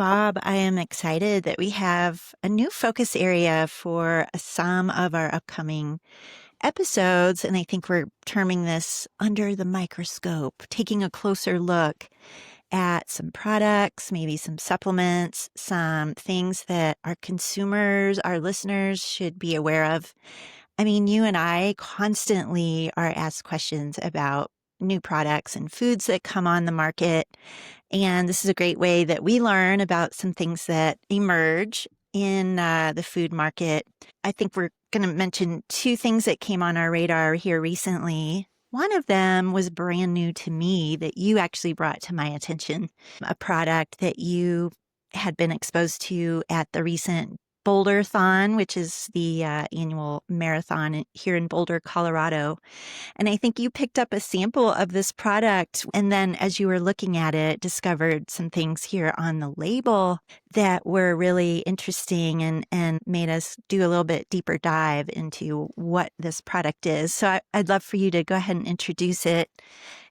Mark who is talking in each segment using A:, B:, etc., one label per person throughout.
A: Bob, I am excited that we have a new focus area for some of our upcoming episodes. And I think we're terming this under the microscope, taking a closer look at some products, maybe some supplements, some things that our consumers, our listeners should be aware of. I mean, you and I constantly are asked questions about new products and foods that come on the market. And this is a great way that we learn about some things that emerge in the food market. I think we're going to mention two things that came on our radar here recently. One of them was brand new to me that you actually brought to my attention, a product that you had been exposed to at the recent Boulder-thon, which is the annual marathon here in Boulder, Colorado. And I think you picked up a sample of this product. And then as you were looking at it, discovered some things here on the label that were really interesting and made us do a little bit deeper dive into what this product is. So I'd love for you to go ahead and introduce it.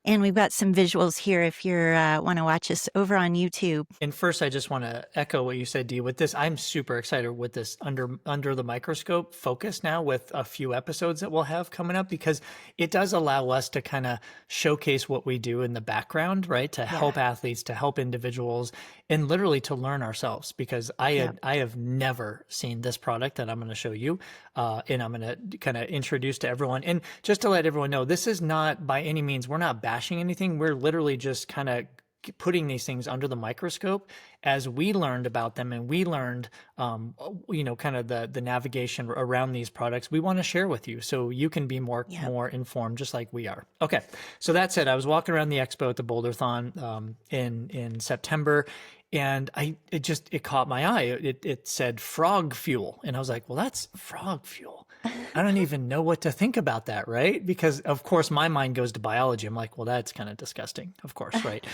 A: And we've got some visuals here if you want to watch us over on YouTube.
B: And first, I just want to echo what you said, Dee. With this, I'm super excited with this under the microscope focus now with a few episodes that we'll have coming up, because it does allow us to kind of showcase what we do in the background, right? To help athletes, to help individuals, and literally to learn ourselves, because I have never seen this product that I'm going to show you. And I'm going to kind of introduce to everyone. And just to let everyone know, this is not by any means, we're not bashing anything. We're literally just kind of putting these things under the microscope as we learned about them, and we learned, kind of the navigation around these products. We want to share with you so you can be more informed, just like we are. Okay. So that said, I was walking around the expo at the Boulder-thon in September, and it caught my eye. It said frog fuel. And I was like, well, that's frog fuel. I don't even know what to think about that, right? Because of course my mind goes to biology. I'm like, well, that's kind of disgusting, of course, right?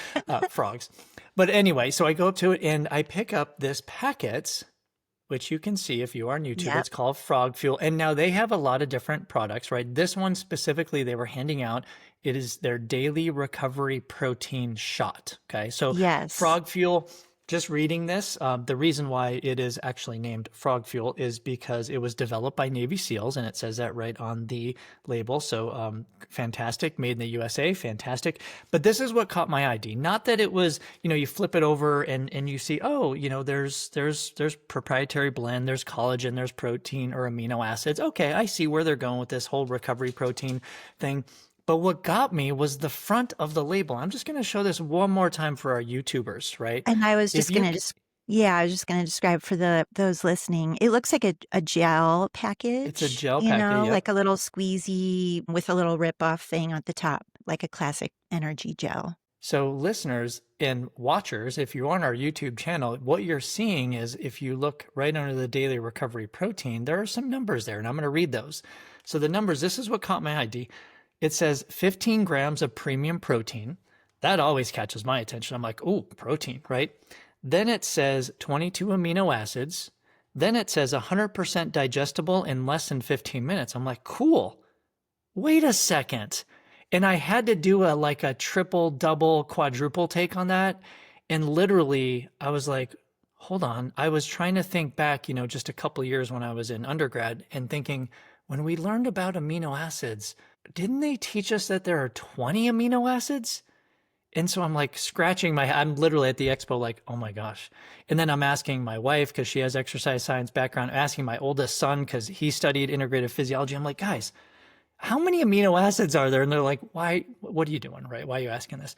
B: Frogs. But anyway, so I go up to it and I pick up this packet, which you can see if you are on YouTube. It's called frog fuel. And now they have a lot of different products, right? This one specifically they were handing out. It is their daily recovery protein shot. Okay. So frog fuel, just reading this, the reason why it is actually named frog fuel is because it was developed by Navy SEALs, and it says that right on the label. So fantastic, made in the USA, fantastic. But this is what caught my eye. Not that it was, you flip it over and you see, there's proprietary blend, there's collagen, there's protein or amino acids. Okay, I see where they're going with this whole recovery protein thing. But what got me was the front of the label. I'm just going to show this one more time for our YouTubers, right?
A: And I was just going to describe for those listening. It looks like a gel package.
B: It's a gel package,
A: like a little squeezy with a little rip-off thing at the top, like a classic energy gel.
B: So listeners and watchers, if you're on our YouTube channel, what you're seeing is if you look right under the daily recovery protein, there are some numbers there, and I'm going to read those. So the numbers, this is what caught my eye. It says 15 grams of premium protein. That always catches my attention. I'm like, oh, protein, right? Then it says 22 amino acids. Then it says 100% digestible in less than 15 minutes. I'm like, cool. Wait a second. And I had to do a triple, double, quadruple take on that. And literally, I was like, hold on. I was trying to think back, just a couple of years when I was in undergrad and thinking, when we learned about amino acids, didn't they teach us that there are 20 amino acids? And so I'm like scratching my head. I'm literally at the expo like, oh my gosh. And then I'm asking my wife, because she has exercise science background, asking my oldest son, because he studied integrative physiology. I'm like, guys, how many amino acids are there? And they're like, why, what are you doing, right? Why are you asking this?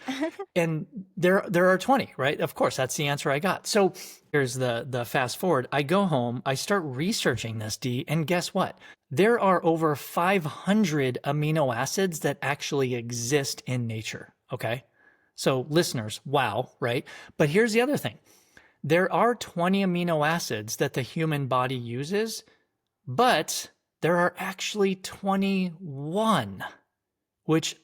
B: And there are 20, right? Of course, that's the answer I got. So here's the fast forward. I go home, I start researching this, Dee, and guess what? There are over 500 amino acids that actually exist in nature, okay? So listeners, wow, right? But here's the other thing. There are 20 amino acids that the human body uses, but there are actually 21, which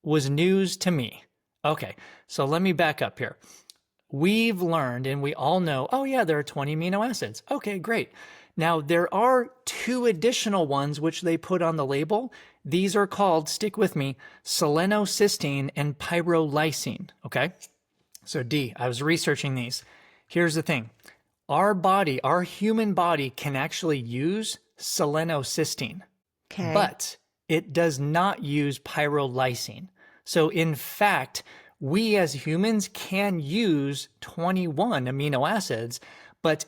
B: was news to me. Okay, so let me back up here. We've learned and we all know, oh yeah, there are 20 amino acids. Okay, great. Now there are 2 additional ones which they put on the label. These are called, stick with me, selenocysteine and pyrrolysine. Okay, so D, I was researching these. Here's the thing. Our body, our human body can actually use selenocysteine,
A: Okay.
B: but it does not use pyrrolysine. So in fact, we as humans can use 21 amino acids,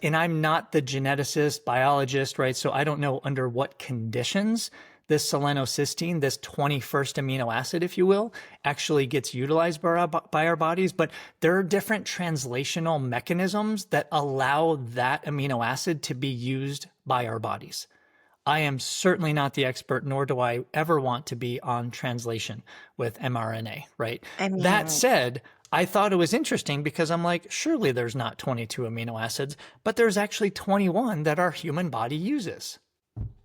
B: and I'm not the geneticist, biologist, right? So I don't know under what conditions this selenocysteine, this 21st amino acid, if you will, actually gets utilized by our bodies. But there are different translational mechanisms that allow that amino acid to be used by our bodies. I am certainly not the expert, nor do I ever want to be on translation with mRNA, right?
A: I
B: That
A: mean,
B: said, I thought it was interesting because I'm like, surely there's not 22 amino acids, but there's actually 21 that our human body uses.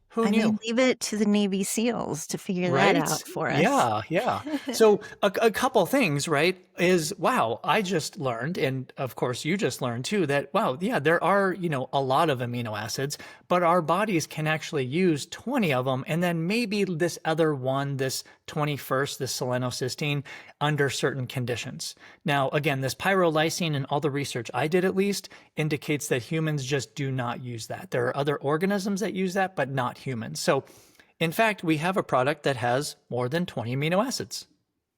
B: Who knew?
A: leave it to the Navy SEALs to figure that
B: Right?
A: out for us.
B: Yeah, yeah. So a couple things, right, is wow, I just learned, and of course you just learned too, that wow, yeah, there are, a lot of amino acids, but our bodies can actually use 20 of them, and then maybe this other one, this 21st, this selenocysteine, under certain conditions. Now, again, this pyrrolysine and all the research I did at least indicates that humans just do not use that. There are other organisms that use that, but not humans. So in fact, we have a product that has more than 20 amino acids.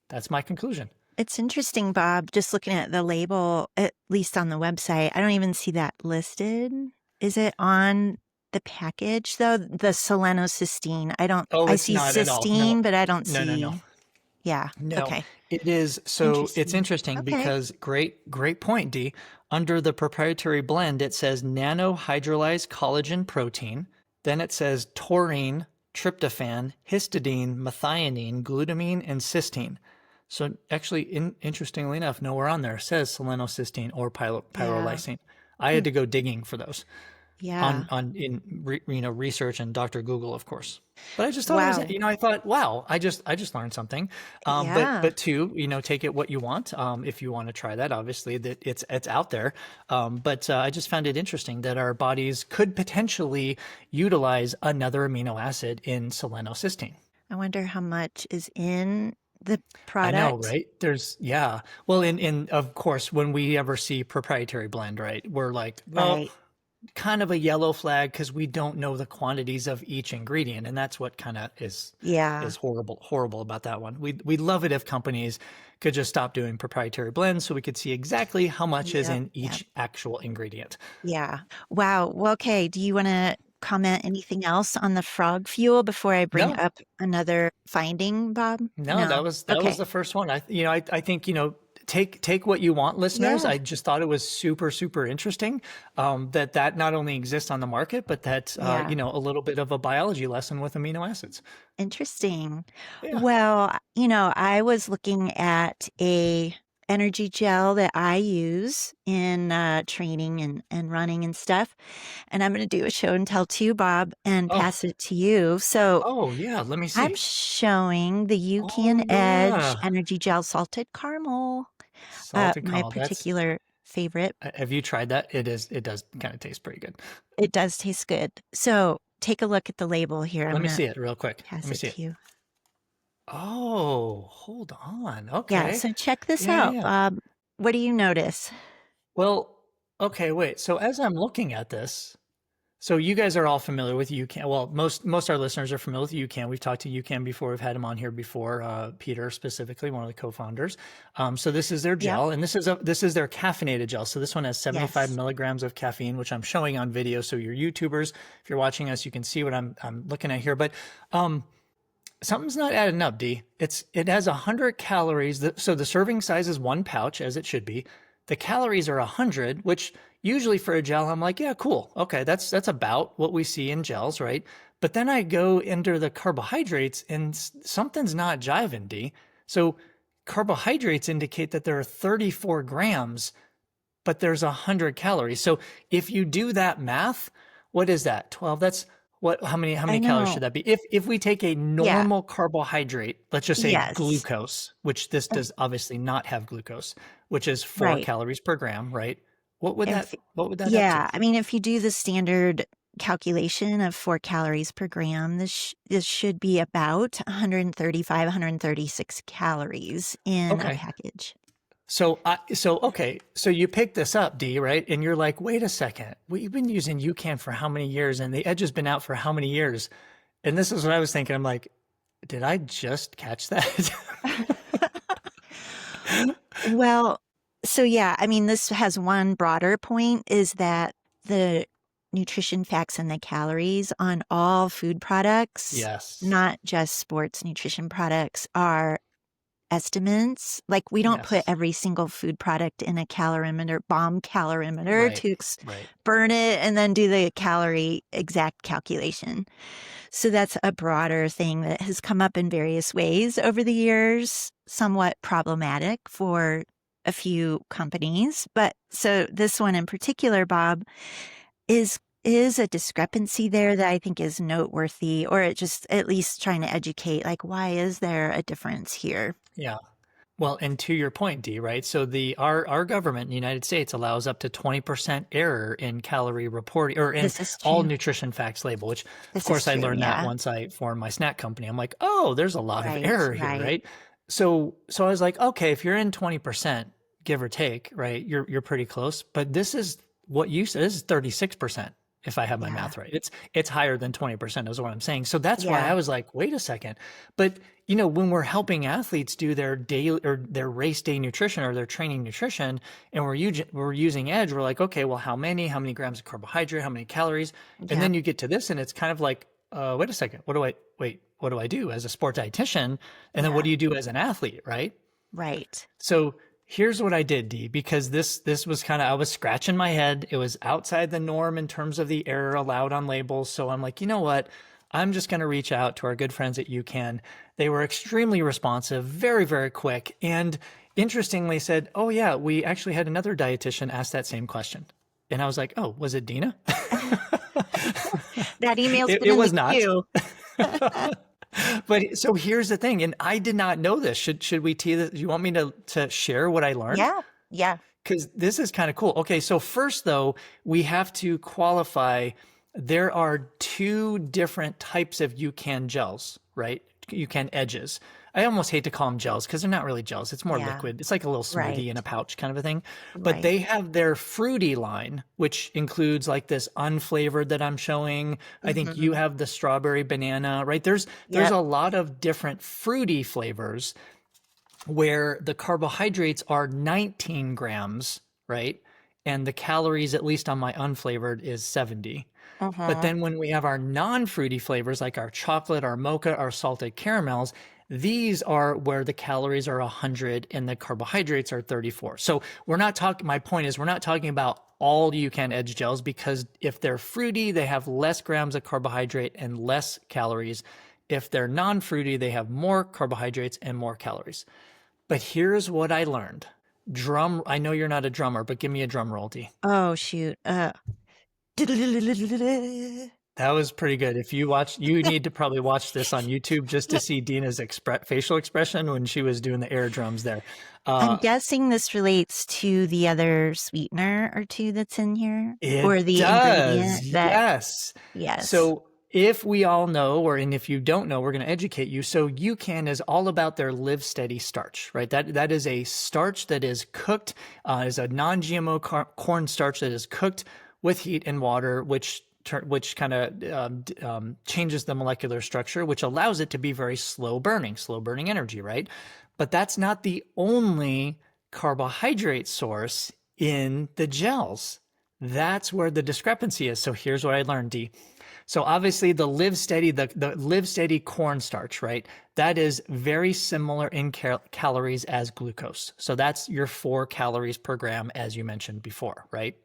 B: That's my conclusion.
A: It's interesting, Bob, just looking at the label, at least on the website. I don't even see that listed. Is it on the package though? The selenocysteine.
B: Oh,
A: I
B: it's
A: see
B: not at all. No,
A: cysteine, but I don't
B: no, no, no.
A: see. Yeah.
B: No,
A: Okay.
B: it is. So it's
A: Interesting.
B: interesting
A: Okay.
B: because great point, D. Under the proprietary blend, it says nanohydrolyzed collagen protein. Then it says taurine, tryptophan, histidine, methionine, glutamine, and cysteine. So actually, interestingly enough, nowhere on there says selenocysteine or
A: Yeah.
B: pyrrolysine. I
A: Hmm.
B: had to go digging for those
A: Yeah.
B: research and Dr. Google, of course. But I just thought it was,
A: Wow.
B: I thought, wow, I just learned something.
A: Yeah.
B: But two, take it what you want. If you want to try that, obviously that it's out there. But I just found it interesting that our bodies could potentially utilize another amino acid in selenocysteine.
A: I wonder how much is in the
B: I know,
A: product.
B: right? Yeah. Well, in of course, when we ever see proprietary blend, right, we're like, oh,
A: Right.
B: kind of a yellow flag because we don't know the quantities of each ingredient, and that's what kind of
A: Yeah.
B: is horrible about that one. We'd love it if companies could just stop doing proprietary blends so we could see exactly how much is
A: Yep.
B: in
A: Yep.
B: each actual ingredient.
A: Yeah. Wow. Well, okay. Do you want to comment anything else on the frog fuel before I bring
B: No,
A: up another finding, Bob?
B: no,
A: No.
B: that was
A: Okay.
B: the first one. I think take what you want, listeners.
A: Yeah.
B: I just thought it was super interesting that not only exists on the market, but that
A: Yeah.
B: a little bit of a biology lesson with amino acids.
A: Interesting.
B: Yeah.
A: Well, I was looking at a energy gel that I use in training and running and stuff. And I'm going to do a show and tell too, Bob, and
B: Oh,
A: pass it to you. So
B: oh yeah. Let me
A: I'm
B: see.
A: showing the
B: Oh
A: UCAN Edge
B: yeah.
A: Energy Gel Salted Caramel,
B: Salted
A: my
B: caramel.
A: particular favorite.
B: Have you tried that? It does kind of taste pretty good.
A: It does taste good. So take a look at the label here. I'm
B: Let me
A: going to
B: see it real quick. Let
A: pass
B: me
A: it
B: see it.
A: to you.
B: Oh, hold on.
A: Yeah,
B: Okay.
A: so check this
B: Yeah, yeah,
A: out,
B: yeah.
A: Bob. What do you notice?
B: Well, okay, wait. So as I'm looking at this, so you guys are all familiar with UCAN. Well, most our listeners are familiar with UCAN. We've talked to UCAN before. We've had him on here before. Peter specifically, one of the co-founders. So this is their
A: Yep.
B: gel, and this is their caffeinated gel. So this one has 75
A: Yes.
B: milligrams of caffeine, which I'm showing on video. So your YouTubers, if you're watching us, you can see what I'm looking at here. But something's not adding up, D. It has 100 calories. So the serving size is one pouch, as it should be. The calories are 100, which usually for a gel, I'm like, yeah, cool. Okay, that's about what we see in gels, right? But then I go into the carbohydrates and something's not jiving, D. So carbohydrates indicate that there are 34 grams, but there's 100 calories. So if you do that math, what is that? 12? That's what, how many
A: I
B: calories should
A: know.
B: that be? If we take a
A: Yeah.
B: normal carbohydrate, let's just say
A: Yes.
B: glucose, which this
A: Uh,
B: does obviously not have glucose, which is 4
A: Right.
B: calories per gram, right? What would that
A: If
B: what would that add to?
A: Yeah, if you do the standard calculation of 4 calories per gram, this should be about 135, 136 calories in a
B: Okay.
A: package.
B: Okay. So you pick this up, D, right? And you're like, wait a second. We've been using UCAN for how many years? And the Edge has been out for how many years? And this is what I was thinking. I'm like, did I just catch that?
A: Well, so yeah, I mean, this has one broader point is that the nutrition facts and the calories on all food products,
B: Yes.
A: not just sports nutrition products, are estimates. Like we don't put
B: Yes.
A: every single food product in a calorimeter, bomb calorimeter
B: Right.
A: to
B: Right.
A: burn it and then do the calorie exact calculation. So that's a broader thing that has come up in various ways over the years, somewhat problematic for a few companies. But so this one in particular, Bob, is a discrepancy there that I think is noteworthy, or it just at least trying to educate, like, why is there a difference here?
B: Yeah. Well, and to your point, D, right? So our government in the United States allows up to 20% error in calorie reporting or in
A: This is
B: all
A: true.
B: nutrition facts label, which of
A: This is
B: course I
A: true.
B: learned that
A: Yeah.
B: once I formed my snack company. I'm like, oh, there's a lot of
A: Right.
B: error here,
A: Right.
B: right? So I was like, okay, if you're in 20%, give or take, right? You're pretty close. But this is what you said. This is 36%, if I have my
A: Yeah.
B: math right. It's higher than 20% is what I'm saying. So that's why
A: Yeah.
B: I was like, wait a second. But when we're helping athletes do their daily or their race day nutrition or their training nutrition, and we're using Edge, we're like, okay, well, how many grams of carbohydrate, how many calories, and
A: Yep.
B: then you get to this, and it's kind of like, wait a second, what do I do as a sport dietitian, and then what
A: Yeah.
B: do you do as an athlete, right?
A: Right.
B: So here's what I did, D, because this was kind of I was scratching my head. It was outside the norm in terms of the error allowed on labels. So I'm like, you know what? I'm just going to reach out to our good friends at UCAN. They were extremely responsive, very, very quick, and interestingly said, "Oh yeah, we actually had another dietitian ask that same question." And I was like, "Oh, was it Dina?"
A: That email's been
B: It
A: in the
B: was not.
A: queue.
B: But so here's the thing, and I did not know this. Should we tee this? Do you want me to share what I learned?
A: Yeah. Yeah.
B: Because this is kind of cool. Okay, so first though, we have to qualify. There are two different types of UCAN gels, right? UCAN edges. I almost hate to call them gels because they're not really gels. It's more
A: Yeah.
B: liquid. It's like a little
A: Right.
B: smoothie in a pouch kind of a thing. But
A: Right.
B: they have their fruity line, which includes like this unflavored that I'm showing. I think you
A: Hmm.
B: have the strawberry banana, right? There's
A: Yep.
B: a lot of different fruity flavors where the carbohydrates are 19 grams, right? And the calories, at least on my unflavored, is 70. But
A: Uh-huh.
B: then when we have our non-fruity flavors like our chocolate, our mocha, our salted caramels, these are where the calories are 100 and the carbohydrates are 34. So we're not talking, my point is, we're not talking about all UCAN Edge gels because if they're fruity, they have less grams of carbohydrate and less calories. If they're non-fruity, they have more carbohydrates and more calories. But here's what I learned. I know you're not a drummer, but give me a drum roll, D.
A: Oh, shoot.
B: That was pretty good. If you watch, you need to probably watch this on YouTube just to see Dina's facial expression when she was doing the air drums there.
A: I'm
B: Uh,
A: guessing this relates to the other sweetener or two that's in here, or
B: it
A: the
B: does,
A: ingredient that,
B: yes.
A: yes.
B: So if we all know, and if you don't know, we're going to educate you. So UCAN is all about their Live Steady starch, right? That is a starch that is cooked, is a non-GMO corn starch that is cooked with heat and water, which kind of changes the molecular structure, which allows it to be very slow burning energy, right? But that's not the only carbohydrate source in the gels. That's where the discrepancy is. So here's what I learned, D. So obviously the Live Steady, the Live Steady cornstarch, right? That is very similar in calories as glucose. So that's your 4 calories per gram, as you mentioned before, right?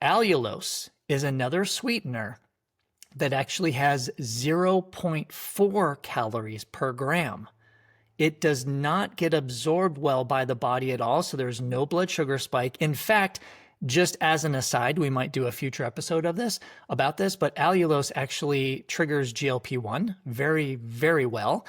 B: Allulose is another sweetener that actually has 0.4 calories per gram. It does not get absorbed well by the body at all, so there's no blood sugar spike. In fact, just as an aside, we might do a future episode of this about this, but allulose actually triggers GLP-1 very, very well.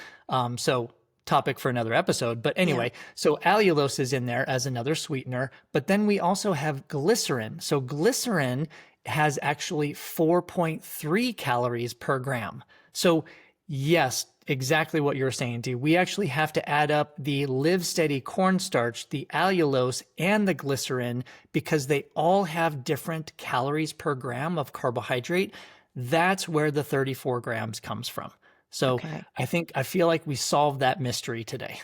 B: So topic for another episode. But
A: Yeah.
B: anyway, so allulose is in there as another sweetener, but then we also have glycerin. So glycerin has actually 4.3 calories per gram. So yes, exactly what you're saying, Dee. We actually have to add up the Live Steady cornstarch, the allulose, and the glycerin because they all have different calories per gram of carbohydrate. That's where the 34 grams comes from. So
A: Okay.
B: I feel like we solved that mystery today.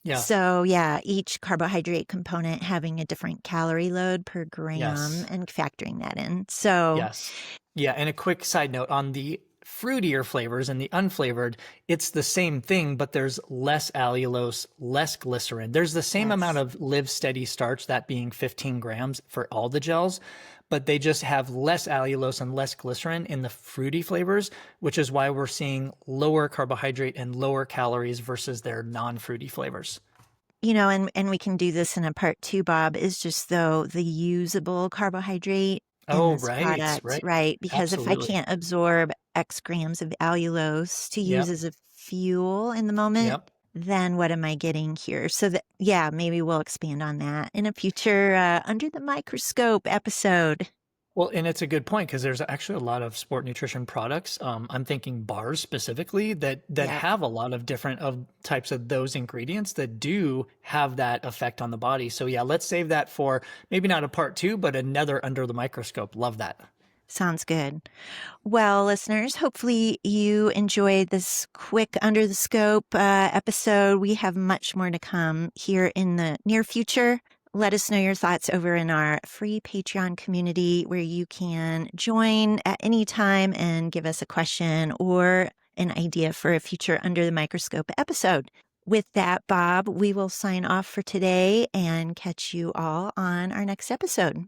B: Yeah.
A: So, yeah, each carbohydrate component having a different calorie load per gram
B: Yes.
A: and factoring that in. So,
B: Yes. Yeah. And a quick side note on the fruitier flavors and the unflavored, it's the same thing, but there's less allulose, less glycerin. There's the same amount
A: yes.
B: of Live Steady starch, that being 15 grams for all the gels, but they just have less allulose and less glycerin in the fruity flavors, which is why we're seeing lower carbohydrate and lower calories versus their non-fruity flavors.
A: And we can do this in a part two, Bob, is just though the usable carbohydrate in
B: Oh,
A: this
B: right,
A: product,
B: right.
A: right? Because if I
B: Absolutely.
A: can't absorb X grams of allulose to use
B: Yep.
A: as a fuel in the moment,
B: Yep.
A: then what am I getting here? So that, yeah, maybe we'll expand on that in a future Under the Microscope episode.
B: Well, and it's a good point because there's actually a lot of sport nutrition products. I'm thinking bars specifically that
A: Yeah,
B: have a lot of different of types of those ingredients that do have that effect on the body. So yeah, let's save that for maybe not a part two, but another under the microscope. Love that.
A: sounds good. Well, listeners, hopefully you enjoyed this quick under the scope episode. We have much more to come here in the near future. Let us know your thoughts over in our free Patreon community where you can join at any time and give us a question or an idea for a future Under the Microscope episode. With that, Bob, we will sign off for today and catch you all on our next episode.